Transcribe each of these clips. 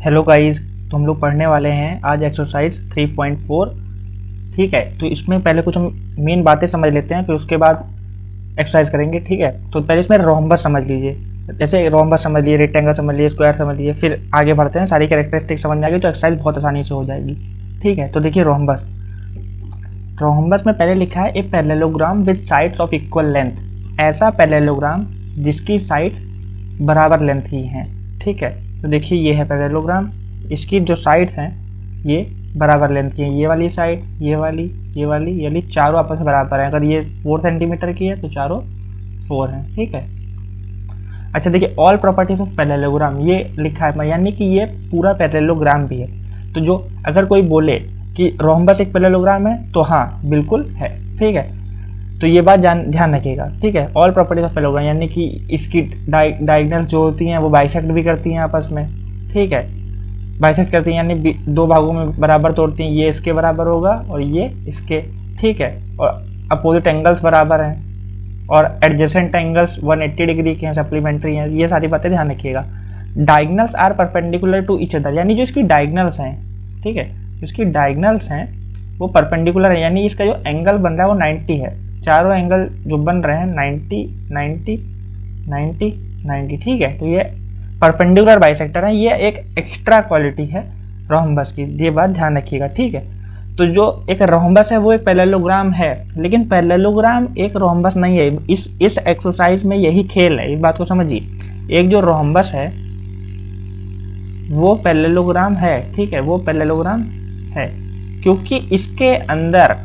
Hello guys, तो हम लोग पढ़ने वाले हैं आज एक्सरसाइज 3.4। ठीक है, तो इसमें पहले कुछ हम मेन बातें समझ लेते हैं, फिर उसके बाद एक्सरसाइज करेंगे। ठीक है, तो पहले इसमें रोम्बस समझ लीजिए। जैसे रोम्बस समझ लिए, रेक्टेंगल समझ लिए, स्क्वायर समझ लिए, फिर आगे बढ़ते हैं। सारी कैरेक्टरिस्टिक समझ में आ गई तो एक्सरसाइज बहुत आसानी से हो जाएगी। ठीक है, तो देखिए रोम्बस। रोम्बस में पहले लिखा है a parallelogram with sides of equal length. ऐसा पैरेललोग्राम जिसकी साइड बराबर लेंथ की हैं। ठीक है, तो देखिए ये है पैरेललोग्राम, इसकी जो साइड्स हैं ये बराबर लेंथ की हैं। ये वाली साइड, ये वाली, ये वाली, यानी चारों आपस में बराबर हैं। अगर ये 4 सेंटीमीटर की है तो चारों 4 हैं। ठीक है, अच्छा देखिए ऑल प्रॉपर्टीज ऑफ पैरेललोग्राम ये लिखा है, यानी कि ये पूरा पैरेललोग्राम भी है। तो जो अगर कोई बोले कि रोम्बस एक पैरेललोग्राम है तो हाँ बिल्कुल है। ठीक है, तो ये बात ध्यान रखिएगा। ठीक है, ऑल प्रॉपर्टीज ऑफ पैरेललोग्राम यानी कि इसकी डायगोनल जो होती हैं वो बाइसेक्ट भी करती हैं आपस में। ठीक है, बाइसेक्ट करती हैं यानी दो भागों में बराबर तोड़ती हैं। ये इसके बराबर होगा और ये इसके। ठीक है, और अपोजिट एंगल्स बराबर हैं और एडजेसेंट एंगल्स 180 डिग्री के हैं, सप्लीमेंट्री हैं। ये सारी बातें ध्यान रखिएगा। Diagonals are perpendicular to each other, यानी जो इसकी डायगोनल्स हैं, ठीक है, इसकी डायगोनल्स हैं वो परपेंडिकुलर है, यानी इसका जो एंगल बन रहा है वो 90 है। चारों एंगल जो बन रहे हैं 90 90 90 90। ठीक है, तो ये परपेंडिकुलर बाइसेक्टर है। ये एक एक्स्ट्रा क्वालिटी है रोम्बस की, ये बात ध्यान रखिएगा। ठीक है, तो जो एक रोम्बस है वो एक पैरेललोग्राम है, लेकिन पैरेललोग्राम एक रोम्बस नहीं है। इस एक्सरसाइज में यही खेल है, इस बात को समझिए। एक जो रोम्बस है वो पैरेललोग्राम है। ठीक है, वो पैरेललोग्राम है क्योंकि इसके अंदर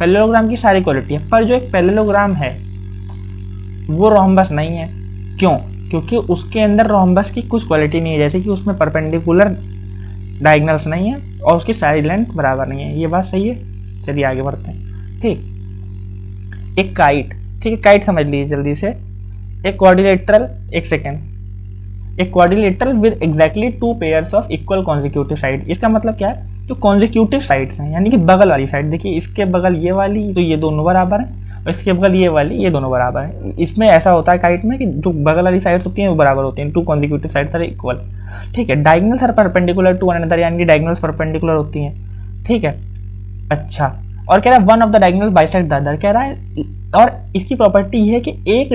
पैरेललोग्राम की सारी क्वालिटी है, पर जो एक पैरेललोग्राम है वो रोम्बस नहीं है। क्यों? क्योंकि उसके अंदर रोम्बस की कुछ क्वालिटी नहीं है, जैसे कि उसमें परपेंडिकुलर डायगोनल्स नहीं है और उसकी सारी लेंथ बराबर नहीं है। ये बात सही है। चलिए आगे बढ़ते हैं। ठीक, एक काइट, ठीक है, काइट समझ लीजिए जल्दी से। एक क्वाड्रिलेटरल, एक सेकेंड, एक quadrilateral with exactly 2 pairs of equal consecutive side. इसका मतलब क्या है? जो कॉन्जिक्यूटिव साइड्स हैं यानी कि बगल वाली साइड, देखिए इसके बगल ये वाली, तो ये दोनों बराबर हैं, और इसके बगल ये वाली, ये दोनों बराबर हैं। इसमें ऐसा होता है काइट में कि जो बगल वाली साइड्स होती हैं वो बराबर होती हैं, 2 कॉन्जिक्यूटिव साइड्स आर इक्वल। ठीक है, diagonals are perpendicular to one another, यानी कि डायगोनल्स परपेंडिकुलर होती हैं। ठीक है, अच्छा, और कह रहा है one of the diagonal bisect the other, कह रहा है, और इसकी प्रॉपर्टी ये है कि एक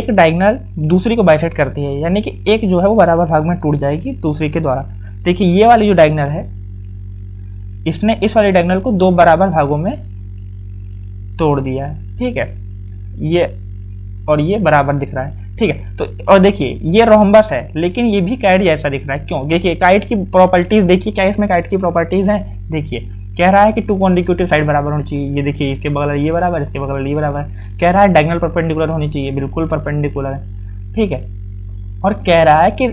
डायगोनल दूसरी को बाइसेक्ट करती है, यानी कि एक जो है वो बराबर भाग में टूट जाएगी दूसरी के द्वारा। देखिए ये वाली जो डायगोनल है इसने इस वाली डायगोनल को 2 बराबर भागों में तोड़ दिया है। ठीक है, ये और ये बराबर दिख रहा है। ठीक है, तो और देखिए ये रोम्बस है लेकिन ये भी काइट जैसा दिख रहा है। क्यों? देखिए काइट की प्रॉपर्टीज देखिए, क्या इसमें काइट की प्रॉपर्टीज हैं। देखिए कह रहा है कि 2 कॉन्जिक्यूटिव साइड बराबर होनी चाहिए। ये देखिए इसके बगल ये बराबर, इसके बगल ये बराबर। कह रहा है डायगोनल परपेंडिकुलर होनी चाहिए, बिल्कुल परपेंडिकुलर है। ठीक है, और कह रहा है कि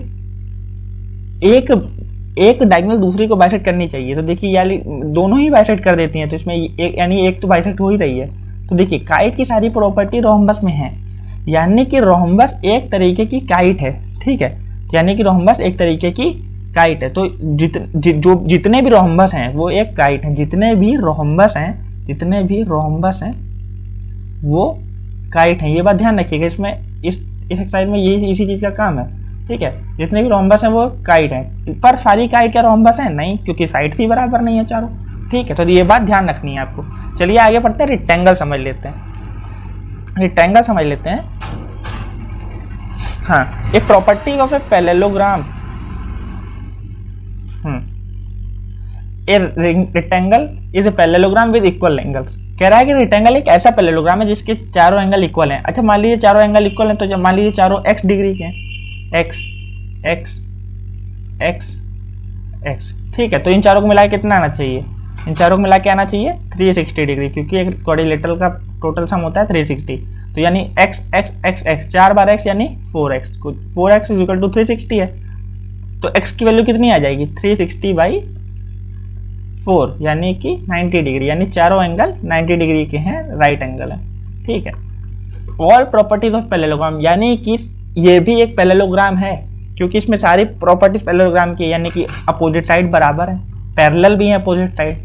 एक डायगोनल दूसरी को बाइसेक्ट करनी चाहिए। तो देखिए यानी दोनों ही बाइसेक्ट कर देती हैं, तो इसमें एक यानी एक तो बाइसेक्ट हो ही रही है। तो देखिए काइट की सारी प्रॉपर्टी रोम्बस में है, यानी कि रोम्बस एक तरीके की काइट है। ठीक है, यानी कि रोम्बस एक तरीके की काइट है। तो जितने भी रोम्बस हैं वो एक काइट है। जितने भी रोम्बस हैं वो काइट हैं। ये बात ध्यान रखिएगा। इसमें इस एक्सरसाइज में ये इसी चीज का काम है। ठीक है, जितने भी रोम्बस हैं वो काइट हैं, पर सारी काइट क्या रोम्बस है? नहीं, क्योंकि साइड ही बराबर नहीं है चारों। ठीक है, तो ये बात ध्यान रखनी है आपको। चलिए आगे बढ़ते हैं, रेक्टेंगल समझ लेते हैं। हाँ, एक property of a parallelogram, a rectangle is a parallelogram with equal angles. कह रहा है कि रेक्टेंगल एक ऐसा पैरेललोग्राम है जिसके चारों एंगल इक्वल हैं। अच्छा, मान लीजिए चारों एंगल इक्वल हैं, तो मान लीजिए चारों x डिग्री के हैं, x x x x। ठीक है, तो इन चारों को मिला के कितना आना चाहिए? इन चारों को मिला के आना चाहिए 360 डिग्री, क्योंकि एक क्वाड्रिलेटरल का टोटल सम होता है 360। तो यानी x x x x 4 बार x यानी 4x, 4x is equal to 360 है। तो x की वैल्यू कितनी आ जाएगी? 360/4 यानी कि 90 डिग्री, यानी चारों एंगल 90 डिग्री के हैं, राइट एंगल है। ठीक है, ऑल प्रॉपर्टीज ऑफ पैरेललोग्राम, यानी कि ये भी एक पैरेललोग्राम है क्योंकि इसमें सारी प्रॉपर्टीज पैरेललोग्राम की, यानी कि अपोजिट साइड बराबर है, पैरेलल भी है अपोजिट साइड,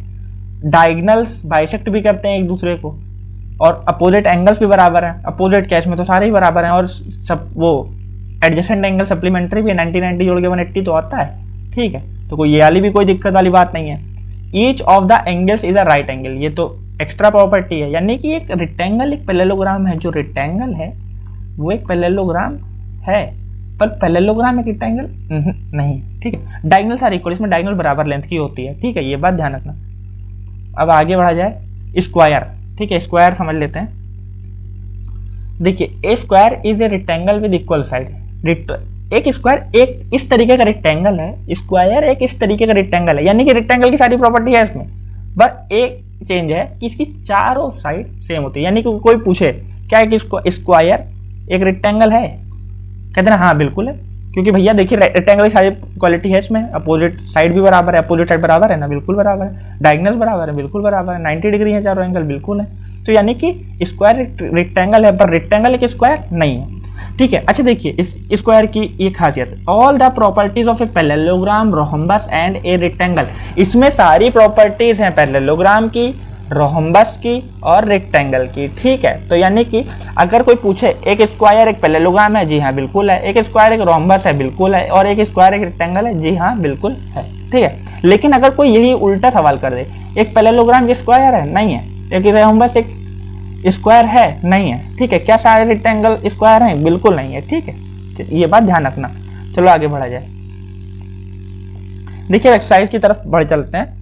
डायगोनल्स बाइसेक्ट भी करते हैं एक दूसरे को, और अपोजिट एंगल्स भी बराबर हैं। अपोजिट केस में तो सारे ही बराबर हैं, और सब वो एडजेसेंट एंगल सप्लीमेंट्री भी है, 90 90 जोड़ के 180 तो आता है। ठीक है, तो कोई ये वाली भी कोई दिक्कत वाली बात नहीं है। Each of the angles is a right angle, ये तो एक्स्ट्रा प्रॉपर्टी है, यानी कि एक रेक्टेंगल एक पैरेललोग्राम है, जो रेक्टेंगल है वो एक पैरेललोग्राम है, पर पैरेललोग्राम एक रेक्टेंगल नहीं, ठीक है। डायगोनल आर इक्वल, इसमें डायगोनल बराबर लेंथ की होती है, ठीक है, ये बात ध्यान रखना। अब आगे बढ़ा जाए, स्क्वायर, ठीक है, स्क्वायर समझ लेते हैं। देखिए a square is a rectangle with equal side. एक स्क्वायर एक इस तरीके का रेक्टेंगल है, स्क्वायर एक इस तरीके का रेक्टेंगल है, यानी कि रेक्टेंगल की सारी प्रॉपर्टी है इसमें, बस एक चेंज है कि इसकी चारों साइड सेम होती है। यानी कि कोई पूछे क्या है कि स्क्वायर एक रेक्टेंगल है, कहते हैं हाँ बिल्कुल है, क्योंकि भैया देखिए रेक्टेंगल की सारी क्वालिटी है इसमें, अपोजिट साइड भी बराबर है, अपोजिट साइड बराबर है ना, बिल्कुल बराबर है, डायगोनल बराबर है, बिल्कुल बराबर है, 90 डिग्री है चारों एंगल, बिल्कुल है। तो यानी कि स्क्वायर रेक्टेंगल है, पर रेक्टेंगल एक स्क्वायर नहीं है, ठीक है। अच्छा देखिए इस स्क्वायर की ये खासियत, all the properties of a parallelogram, rhombus and a rectangle, इसमें सारी प्रॉपर्टीज हैं पैरेललोग्राम की, रोहम्बस की और रेक्टेंगल की, ठीक है। तो यानी कि अगर कोई पूछे एक स्क्वायर एक पैरेललोग्राम है, जी हाँ बिल्कुल है, एक स्क्वायर एक रोहम्बस है, बिल्कुल है, और एक स्क्वायर एक रेक्टेंगल है, जी हाँ बिल्कुल है, ठीक है। लेकिन अगर कोई यही उल्टा सवाल कर दे, एक पैरेललोग्राम ये स्क्वायर है, नहीं है, एक रोहम्बस एक स्क्वायर है, नहीं है, ठीक है, क्या सारे रेक्टेंगल स्क्वायर हैं, बिल्कुल नहीं है, ठीक है, ये बात ध्यान रखना। चलो आगे बढ़ा जाए, देखिए एक्सरसाइज की तरफ बढ़ चलते हैं,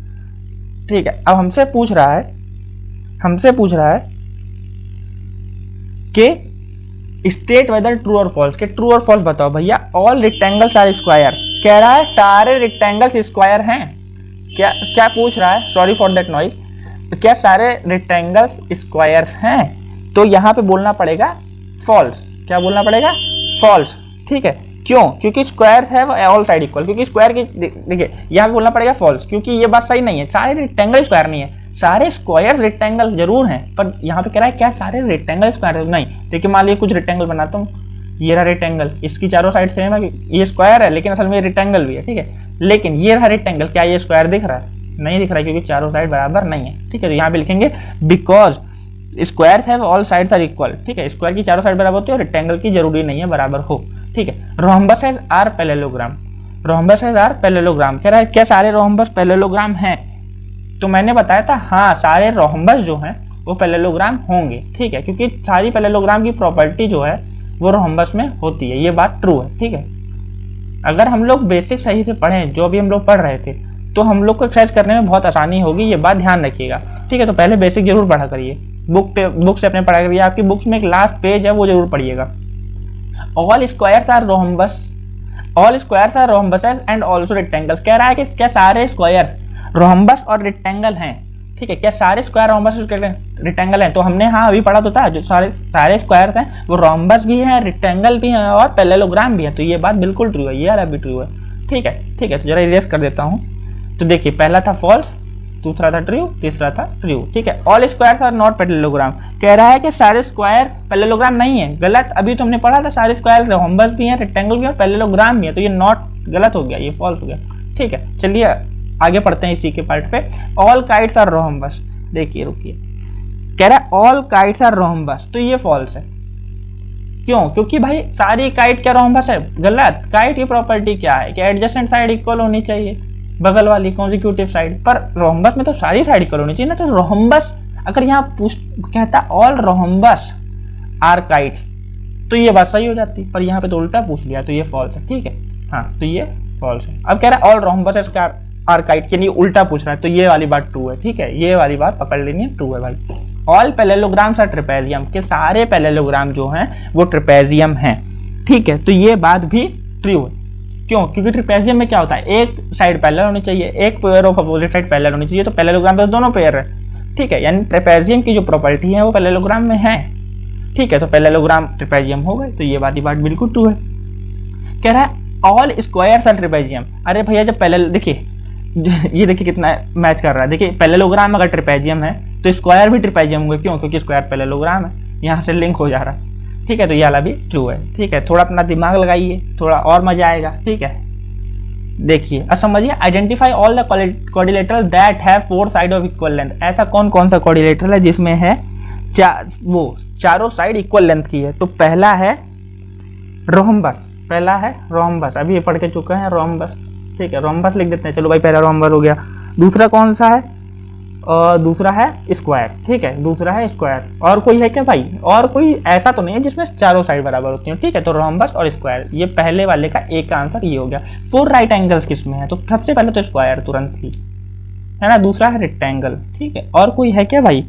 ठीक है। अब हमसे पूछ रहा है कि स्टेट वेदर ट्रू और फॉल्स, के ट्रू और फॉल्स बताओ भैया, ऑल रेक्टेंगल्स आर स्क्वायर, कह रहा है सारे रेक्टेंगल्स स्क्वायर हैं, क्या पूछ रहा है, सॉरी फॉर दैट नॉइज, तो क्या सारे रेक्टेंगल्स स्क्वायर हैं, तो यहाँ पे बोलना पड़ेगा फॉल्स, क्या बोलना पड़ेगा, फॉल्स, ठीक है। क्यों, क्योंकि स्क्वायर है वो ऑल साइड इक्वल, क्योंकि स्क्वायर की देखिए यहाँ पे बोलना पड़ेगा फॉल्स, क्योंकि ये बात सही नहीं है, सारे रेक्टेंगल स्क्वायर नहीं है, सारे स्क्वायर रेक्टेंगल जरूर हैं, पर यहाँ पे कह रहा है क्या सारे रेक्टेंगल स्क्वायर नहीं। देखिए मान लीजिए कुछ रेक्टेंगल बनाता हूँ, ये रहा रेक्टेंगल, इसकी चारों साइड सेम है, ये स्क्वायर है लेकिन असल में रेक्टेंगल भी है, ठीक है, लेकिन ये रहा रेक्टेंगल, क्या ये स्क्वायर दिख रहा है, नहीं दिख रहा है, क्योंकि चारों साइड बराबर नहीं है, ठीक है। तो यहाँ पे लिखेंगे बिकॉज स्क्वायर है ऑल साइड्स आर इक्वल, ठीक है, स्क्वायर की चारों साइड बराबर होती है और रेक्टेंगल की जरूरी नहीं है बराबर हो, ठीक है। Rhombus are parallelogram, rhombus are parallelogram, कह रहा है क्या सारे रोहम्बस पैरेललोग्राम हैं, तो मैंने बताया था हाँ सारे रोहम्बस जो हैं वो पैरेललोग्राम होंगे, ठीक है, क्योंकि सारी पैरेललोग्राम की प्रॉपर्टी जो है वो रोहम्बस में होती है, ये बात ट्रू है, ठीक है। अगर हम लोग बेसिक सही से पढ़ें जो भी हम लोग पढ़ रहे थे, तो हम लोग को एक्सरसाइज करने में बहुत आसानी होगी, ये बात ध्यान रखिएगा, ठीक है। तो पहले बेसिक जरूर पढ़ा करिए, बुक से अपने पढ़ा करिए, आपकी बुक्स में एक लास्ट पेज है वो जरूर पढ़िएगा। All squares are rhombus, all squares are rhombuses and also rectangles, कह रहा है कि क्या सारे स्क्वायर्स रोहम्बस और रेक्टेंगल हैं, ठीक है, क्या सारे स्क्वायर रोहम्बस रेक्टेंगल हैं, तो हमने हाँ अभी पढ़ा तो था, जो सारे स्क्वायर हैं वो रोहम्बस भी हैं, रेक्टेंगल भी हैं और पैरेललोग्राम भी है, तो ये बात बिल्कुल ट्रू है, ये वाला भी ट्रू है, ठीक है, ठीक है। तो जरा इरेज कर देता हूँ, तो देखिए पहला था फॉल्स, दूसरा था ट्रू, तीसरा था ट्रू, ठीक है। All squares are not parallelogram, कह रहा है कि सारे स्क्वायर पैरेललोग्राम नहीं है, गलत, अभी तो हमने पढ़ा था सारे स्क्वायर रोहम्बस भी हैं, रेक्टेंगल भी है और पैरेललोग्राम भी है, तो ये नॉट गलत हो गया, ये फॉल्स हो गया, ठीक है। चलिए आगे पढ़ते हैं इसी के पार्ट पे। ऑल काइट्स आर रोहम्बस, देखिए रुकिए, कह रहा है ऑल काइट्स आर रोहम्बस, तो ये फॉल्स है, क्यों, क्योंकि भाई सारी काइट क्या रोहम्बस है, गलत, काइट की प्रॉपर्टी क्या है कि एडजेसेंट साइड इक्वल होनी चाहिए, बगल वाली कॉन्जिक्यूटिव साइड, पर रोहम्बस में तो सारी साइड इक्वल होनी चाहिए ना, तो रोहम्बस अगर यहाँ कहता ऑल रोहम्बस आर काइट्स तो ये बात सही हो जाती, पर यहाँ पे तो उल्टा पूछ लिया, तो ये फॉल्स है, ठीक है, हाँ तो ये फॉल्स है। अब कह रहा है ऑल रोहम्बस आर काइट, के लिए उल्टा पूछ रहा है, तो ये वाली बात ट्रू है, ठीक है, ये वाली बात पकड़ लेनी है, ट्रू है भाई। ऑल पैरेललोग्राम्स आर ट्रेपेजियम, के सारे पैरेललोग्राम जो हैं वो ट्रेपेजियम हैं, ठीक है, तो ये बात भी ट्रू है, क्यों, क्योंकि ट्रेपेजियम में क्या होता है, एक साइड पैरेलल होनी चाहिए, एक pair of opposite side parallel होनी चाहिए, तो पैरेललोग्राम में दोनों पेयर है, ठीक है, यानी ट्रेपेजियम की जो प्रॉपर्टी है वो पैरेललोग्राम में है, ठीक है, तो पैरेललोग्राम ट्रेपेजियम हो गए, तो ये बात बिल्कुल ट्रू है। कह रहा है ऑल स्क्वायर्स आर ट्रेपेजियम, अरे भैया जब पैरेलल, देखिए ये देखिए कितना मैच कर रहा है, देखिए पैरेललोग्राम अगर ट्रेपेजियम है तो स्क्वायर भी ट्रेपेजियम होंगे, क्यों, क्योंकि स्क्वायर पैरेललोग्राम है, यहाँ से लिंक हो जा रहा है, ठीक है, तो ये वाला भी ट्रू है, ठीक है। थोड़ा अपना दिमाग लगाइए, थोड़ा और मजा आएगा, ठीक है। देखिए अब समझिए, identify all the quadrilateral that have four side of equal length, ऐसा कौन कौन सा क्वाड्रिलेटरल है जिसमें है वो चारों साइड इक्वल लेंथ की है, तो पहला है रोहम्बस, पहला है रोहम्बस, अभी ये पढ़ के चुके हैं रोहम्बस, ठीक है, रोम्बस लिख देते हैं। चलो भाई पहला रोम्बस हो गया। दूसरा कौन सा है? दूसरा है स्क्वायर। ठीक है, दूसरा है स्क्वायर। और कोई है क्या भाई? और कोई ऐसा तो नहीं है जिसमें चारों साइड बराबर होती हैं। ठीक है, तो रोम्बस और स्क्वायर, ये पहले वाले का एक का आंसर ये हो गया। 4 राइट एंगल्स किस में है? तो सबसे पहले तो स्क्वायर तुरंत ही है ना, दूसरा है रेक्टेंगल। ठीक है, और कोई है क्या भाई?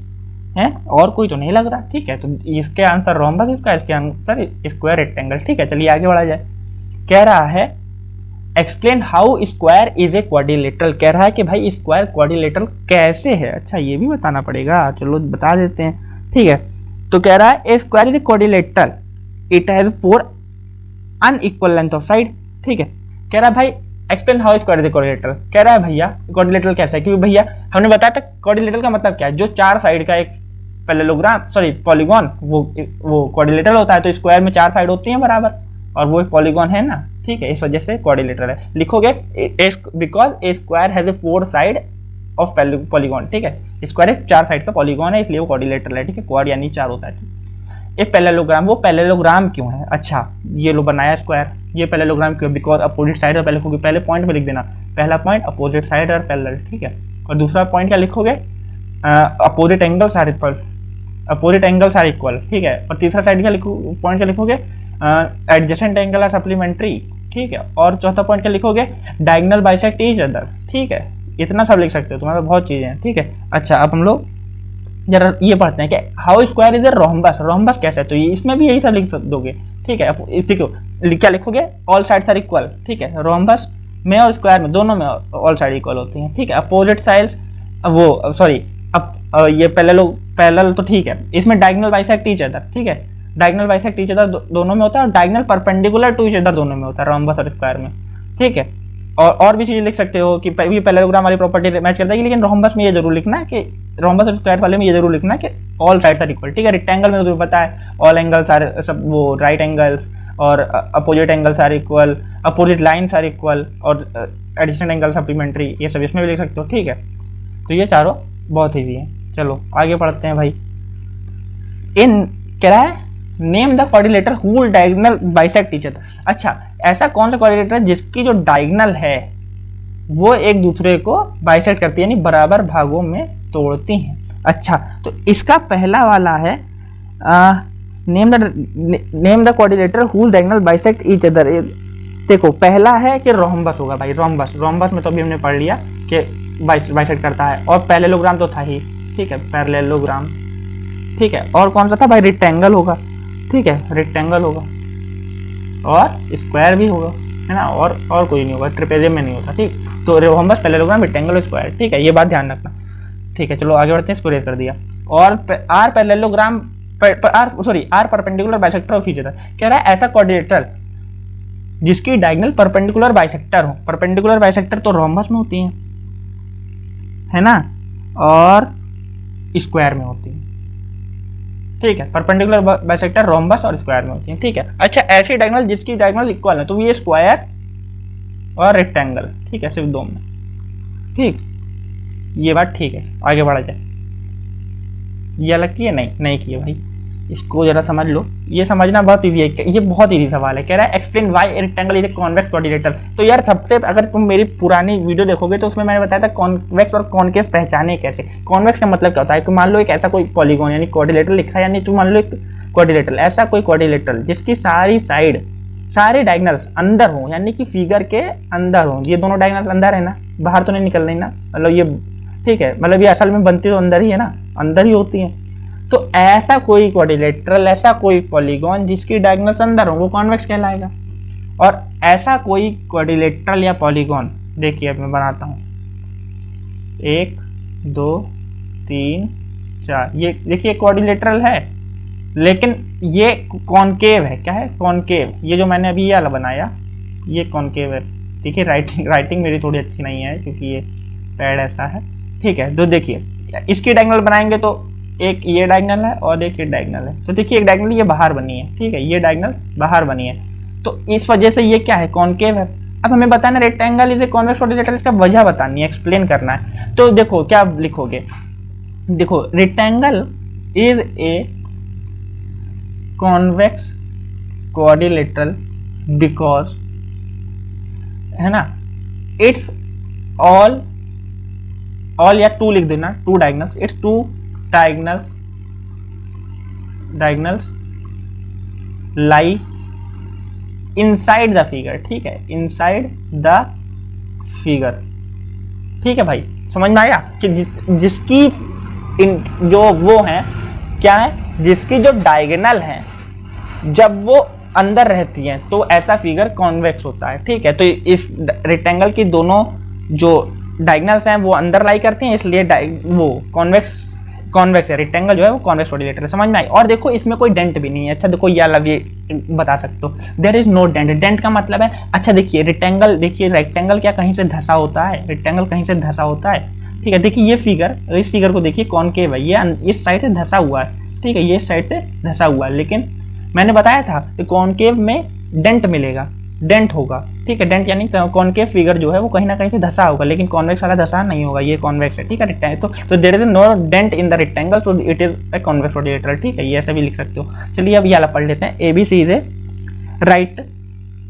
है और कोई तो नहीं लग रहा। ठीक है, तो इसके आंसर रोम्बस, इसके आंसर स्क्वायर रेक्टेंगल। ठीक है, चलिए आगे बढ़ा जाए। कह रहा है explain how square is a quadrilateral. कह रहा है कि भाई स्क्वायर क्वाड्रिलेटरल कैसे है। अच्छा, ये भी बताना पड़ेगा, चलो बता देते हैं। ठीक है, तो कह रहा है a square is a quadrilateral, it has 4 unequal length of side. ठीक है, कह रहा है भाई explain how square is a quadrilateral. कह रहा है भैया क्वाड्रिलेटरल कैसा है, क्योंकि भैया हमने बताया था क्वाड्रिलेटरल का मतलब क्या है, जो 4 साइड का एक पैरेललोग्राम सॉरी पॉलीगॉन वो क्वाड्रिलेटरल होता है। तो स्क्वायर में 4 साइड होती हैं बराबर, और वो एक पॉलीगॉन है ना। ठीक है, इस वजह से क्वाड्रिलेटरल है। लिखोगे because A square has a 4 side of polygon. ठीक है, स्क्वायर एक 4 साइड का पॉलीगॉन है, इसलिए वो क्वाड्रिलेटरल है। ठीक है, क्वाड यानी 4 होता है। एक पैरेललोग्राम, वो पैरेललोग्राम क्यों है? अच्छा, ये लो बनाया स्क्वायर, ये पैरेललोग्राम क्यों? बिकॉज अपोजिट साइड, और पहले लिखोगे, पहले पॉइंट में लिख देना, पहला पॉइंट अपोजिट साइड और पैरेलल। ठीक है, और दूसरा पॉइंट क्या लिखोगे? Opposite angles are equal, opposite angles are equal. ठीक है, और तीसरा साइड का पॉइंट क्या लिखोगे? Adjacent angle are supplementary. ठीक है, और चौथा पॉइंट क्या लिखोगे? Diagonal bisect each other. ठीक है, इतना सब लिख सकते हो, तुम्हारे बहुत चीजें हैं। ठीक है, अच्छा अब हम लोग जरा ये पढ़ते हैं कि how square is a rhombus. Rhombus कैसा है? तो ये इसमें भी यही सब लिख दोगे। ठीक है, देखो क्या लिखोगे? All sides are equal. ठीक है, रोम्बस में और स्क्वायर में दोनों में ऑल साइड इक्वल होती हैं। ठीक है, अपोजिट साइड्स वो सॉरी ये पैरेलल तो ठीक है, इसमें डायगोनल बाइसेक्ट ईच अदर। ठीक है, डायगोनल बाइसेक्ट ईच अदर दोनों में होता है, और diagonal perpendicular to each other दोनों में होता है, रोम्बस और स्क्वायर में। ठीक है, और भी चीजें लिख सकते हो कि ये पैरेललोग्राम वाली प्रॉपर्टी मैच करता है, लेकिन रोम्बस में ये जरूर लिखना है कि रोम्बस और स्क्वायर वाले में ये जरूर लिखना है कि ऑल साइड्स आर इक्वल। ठीक है, रेक्टेंगल में तो तुम्हें पता है ऑल एंगल्स आर सब वो राइट एंगल्स, और opposite angles are equal, opposite lines are equal, और एडिशनल एंगल सप्लीमेंट्री, ये सब इसमें भी लिख सकते हो। ठीक है, तो ये चारों बहुत ईजी है। चलो आगे पढ़ते हैं भाई। इन कह रहा है name the quadrilateral who diagonal bisect each other. अच्छा, ऐसा कौन सा क्वाड्रिलेटर जिसकी जो डायगोनल है वो एक दूसरे को बाइसेक्ट करती है, यानी बराबर भागों में तोड़ती हैं। अच्छा, तो इसका पहला वाला है name the quadrilateral who diagonal bisect each other. देखो पहला है कि रोम्बस होगा भाई, रोम्बस। रोम्बस में तो अभी हमने पढ़ लिया कि बाइसेक्ट करता है, और पैरेललोग्राम तो था ही। ठीक है, पैरेललोग्राम। ठीक है, और कौन सा था भाई? रेक्टेंगल होगा। ठीक है, रेक्टेंगल होगा, और स्क्वायर भी होगा, है ना, और कोई नहीं होगा, ट्रेपेजियम में नहीं होता। ठीक, तो रोम्बस, पैरेललोग्राम, रेक्टेंगल, स्क्वायर। ठीक है, ये बात ध्यान रखना। ठीक है, चलो आगे बढ़ते हैं, इसको रेज कर दिया। और are parallelogram are perpendicular bisector of each other. कह रहा है ऐसा क्वाड्रिलेटरल जिसकी डायगोनल परपेंडिकुलर बाइसेक्टर हो। परपेंडिकुलर बाइसेक्टर तो रोम्बस में होती है ना, और स्क्वायर में होती है। ठीक है, परपेंडिकुलर बाइसेक्टर रोम्बस और स्क्वायर में होती है। ठीक है, अच्छा ऐसी डायगोनल जिसकी डायगोनल इक्वल है, तो ये स्क्वायर और रेक्टेंगल। ठीक है, सिर्फ दो में। ठीक, ये बात ठीक है, आगे बढ़ा जाए। ये अलग की है? नहीं की है भाई, इसको जरा समझ लो, ये समझना बहुत इजी है, ये बहुत इजी सवाल है। कह रहा है explain why rectangle is a convex quadrilateral. तो यार सबसे अगर तुम मेरी पुरानी वीडियो देखोगे तो उसमें मैंने बताया था कॉन्वेक्स और कॉनकेव पहचाने कैसे। कॉन्वेक्स का मतलब क्या होता है कि मान लो एक ऐसा कोई पॉलीगॉन यानी क्वाड्रिलेटरल लिखा है, यानी तुम मान लो एक क्वाड्रिलेटरल, ऐसा कोई क्वाड्रिलेटरल जिसकी सारी साइड सारे डायगोनल्स अंदर हो, यानी कि फिगर के अंदर हो। ये दोनों डायगोनल्स अंदर है ना, बाहर तो नहीं निकल रही ना, मतलब ये ठीक है, मतलब ये असल में बनती तो अंदर ही है ना, अंदर ही होती है। तो ऐसा कोई क्वाड्रिलेटरल, ऐसा कोई पॉलीगॉन जिसकी डायगोनल्स अंदर हो वो कॉन्वेक्स कहलाएगा। और ऐसा कोई क्वाड्रिलेटरल या पॉलीगॉन, देखिए अब मैं बनाता हूँ, 1 2 3 4, ये देखिए क्वाड्रिलेटरल है, लेकिन ये कॉनकेव है। क्या है? कॉनकेव। ये जो मैंने अभी ये वाला बनाया ये कॉनकेव है। देखिए राइटिंग मेरी थोड़ी अच्छी नहीं है क्योंकि ये पैड ऐसा है। ठीक है, तो देखिए इसकी डायगोनल बनाएंगे तो एक ये डायगोनल है और एक ये डायगोनल है। तो देखिए एक डायगोनल ये बाहर बनी है, ठीक है, ये डायगोनल बाहर बनी है, तो इस वजह से ये क्या है? कॉनकेव है। अब हमें बताना rectangle is a convex quadrilateral, इसका वजह बतानी है, एक्सप्लेन करना है। तो देखो क्या लिखोगे, देखो rectangle is a convex quadrilateral because, है ना, इट्स ऑल या टू लिख देना, two diagonals, it's two diagonals lie inside the figure. ठीक है, इनसाइड द फिगर। ठीक है भाई, समझ में आया कि जिसकी जो वो है क्या है, जिसकी जो डायगोनल है जब वो अंदर रहती हैं तो ऐसा फिगर कॉन्वेक्स होता है। ठीक है, तो इस रेक्टेंगल की दोनों जो डायगोनल्स हैं वो अंदर लाई करती हैं, इसलिए वो कॉन्वेक्स है, रेक्टेंगल जो है वो कॉन्वेक्स कोऑर्डिनेटर है। समझ में आई। और देखो इसमें कोई डेंट भी नहीं है। अच्छा देखो, ये अलग ये बता सकते हो, there is no dent. Dent का मतलब है, अच्छा देखिए रेक्टेंगल, देखिए रेक्टेंगल क्या कहीं से धसा होता है? रेक्टेंगल कहीं से धसा होता है। ठीक है, देखिए ये फिगर, इस फिगर को देखिए, कॉनकेव है, ये इस साइड से धसा हुआ है। ठीक है, ये इस साइड से धसा हुआ है, लेकिन मैंने बताया था कि कॉनकेव में डेंट मिलेगा, डेंट होगा। ठीक है, डेंट यानी कॉनकेव फिगर जो है वो कहीं ना कहीं से धसा होगा, लेकिन कॉन्वेक्स वाला धसा नहीं होगा, ये कॉन्वेक्स है। ठीक है, रेक्टेंगल तो there is no dent in the rectangle, so it is a convex coordinator. ठीक है, ये ऐसे भी लिख सकते हो। चलिए अब ये वाला पढ़ लेते हैं। ABC is a right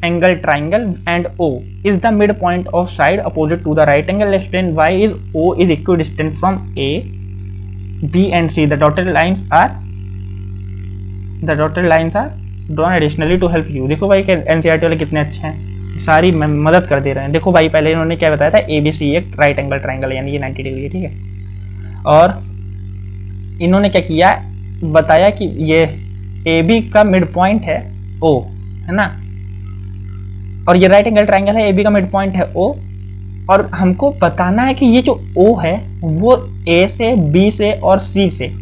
angle triangle and O is the midpoint of side opposite to the right angle. Explain why is O is equidistant from A, B and C. The dotted lines are drawn additionally to help you. देखो भाई NCERT वाले कितने अच्छे हैं, सारी मदद कर दे रहे हैं। देखो भाई पहले इन्होंने क्या बताया था, ABC एक राइट एंगल ट्राइंगल यानी ये 90 डिग्री है। ठीक है, और इन्होंने क्या किया, बताया कि ये AB का मिड पॉइंट है O, है ना, और ये राइट एंगल ट्राइंगल है, AB का मिड पॉइंट है O, और हमको बताना है कि ये जो O है वो A से B से और C से,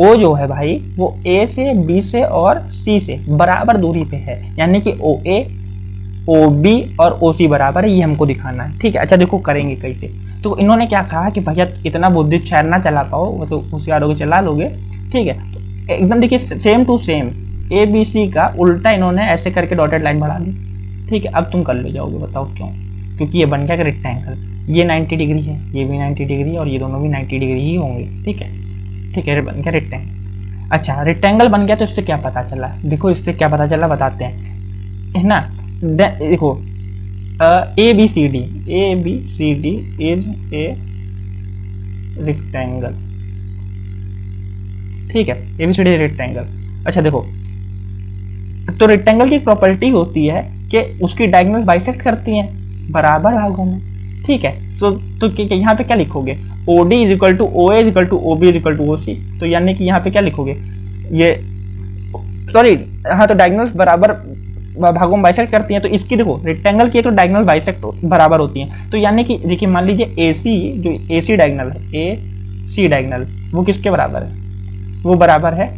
O जो है भाई वो A से B से और C से बराबर दूरी पे है, यानी कि OA, OB और OC बराबर है, ये हमको दिखाना है। ठीक है, अच्छा देखो करेंगे कैसे। तो इन्होंने क्या कहा कि भैया इतना बुद्धि चार ना चला पाओ, वो तो होशियार होगे चला लोगे। ठीक है, तो एकदम देखिए सेम टू सेम ABC का उल्टा इन्होंने ऐसे करके डॉटेड लाइन बढ़ा दी। ठीक है, अब तुम कर ले जाओगे, बताओ क्यों? क्योंकि ये बन गया रेक्टेंगल, ये 90 डिग्री है, ये भी 90 डिग्री और ये दोनों भी 90 डिग्री ही होंगे। ठीक है, ठीक है, बन गया रेक्टेंगल। अच्छा रेक्टेंगल बन गया तो इससे क्या पता चला? देखो इससे क्या पता चला बताते हैं, है ना। देखो ABCD इज ए रेक्टेंगल। ठीक है, ABCD रेक्टेंगल। अच्छा देखो, तो रेक्टेंगल की प्रॉपर्टी होती है कि उसकी डायगोनल बाइसेक्ट करती हैं बराबर भागों में। ठीक है, तो यहाँ पे क्या लिखोगे, OD is equal to OA is equal to OB is equal to OC। तो यानी कि यहाँ पे क्या लिखोगे, ये सॉरी हाँ, तो डायगोनल्स बराबर भागों में बाइसेक्ट करती हैं। तो इसकी देखो रेक्टेंगल की तो डायगोनल बाइसेक्ट बराबर होती हैं। तो यानी कि देखिए मान लीजिए AC जो AC डायगोनल है, AC डायगोनल वो किसके बराबर है, वो बराबर है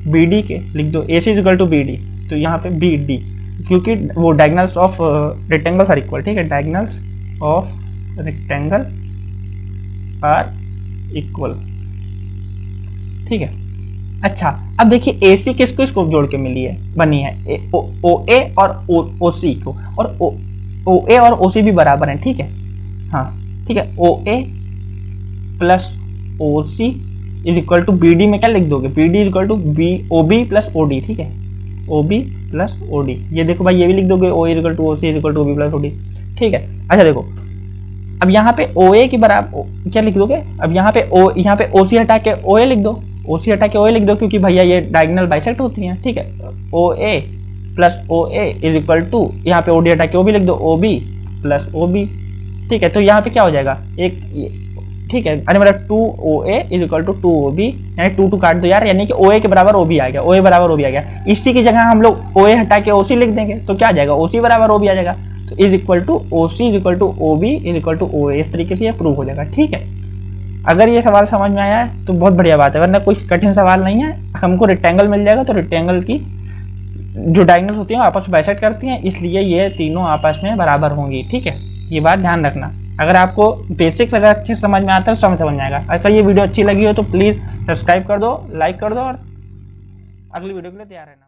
BD के। लिख दो AC is equal to BD, तो यहाँ पे BD, क्योंकि वो diagonals of rectangle are equal. ठीक है, diagonals of rectangle are equal. ठीक है, अच्छा अब देखिए AC किसको इसको जोड़ के मिली है, बनी है OA और OC को, और OA और OC भी बराबर हैं। ठीक है, हाँ ठीक है, OA plus OC is equal to BD में क्या लिख दोगे, BD is equal to OB plus OD। ठीक है, OB प्लस OD, ये देखो भाई ये भी लिख दोगे, OA is equal to OC is equal to OB plus OD। ठीक है, अच्छा देखो अब यहाँ पे OA की बराबर क्या लिख दोगे, अब यहाँ पे OC हटा के OA लिख दो, OC हटा के OA लिख दो, क्योंकि भैया ये डायगोनल बाइसेक्ट होती हैं। ठीक है, OA plus OA is equal to, यहाँ पे OD हटा के OB लिख दो, OB प्लस OB। ठीक है, तो यहाँ पे क्या हो जाएगा एक, ठीक है, अरे मेरा 2OA is equal to 2OB, यानी 2 काट दो यार, यानी कि OA के बराबर OB आ गया, OA बराबर OB आ गया। इसी की जगह हम लोग OA हटा के OC लिख देंगे, तो क्या आ जाएगा, OC बराबर OB आ जाएगा। तो is equal to OC is equal to OB is equal to OA, इस तरीके से ये प्रूव हो जाएगा। ठीक है, अगर ये सवाल समझ में आया है तो बहुत बढ़िया बात है, वरना कोई कठिन सवाल नहीं है। हमको रेक्टेंगल मिल जाएगा, तो रेक्टेंगल की जो डायगोनल्स होती हैं आपस में बाइसेक्ट करती हैं, इसलिए ये तीनों आपस में बराबर होंगी। ठीक है, ये बात ध्यान रखना। अगर आपको बेसिक्स अगर अच्छे समझ में आता है तो समझ में आएगा। अगर ये वीडियो अच्छी लगी हो तो प्लीज़ सब्सक्राइब कर दो, लाइक कर दो, और अगली वीडियो के लिए तैयार रहना।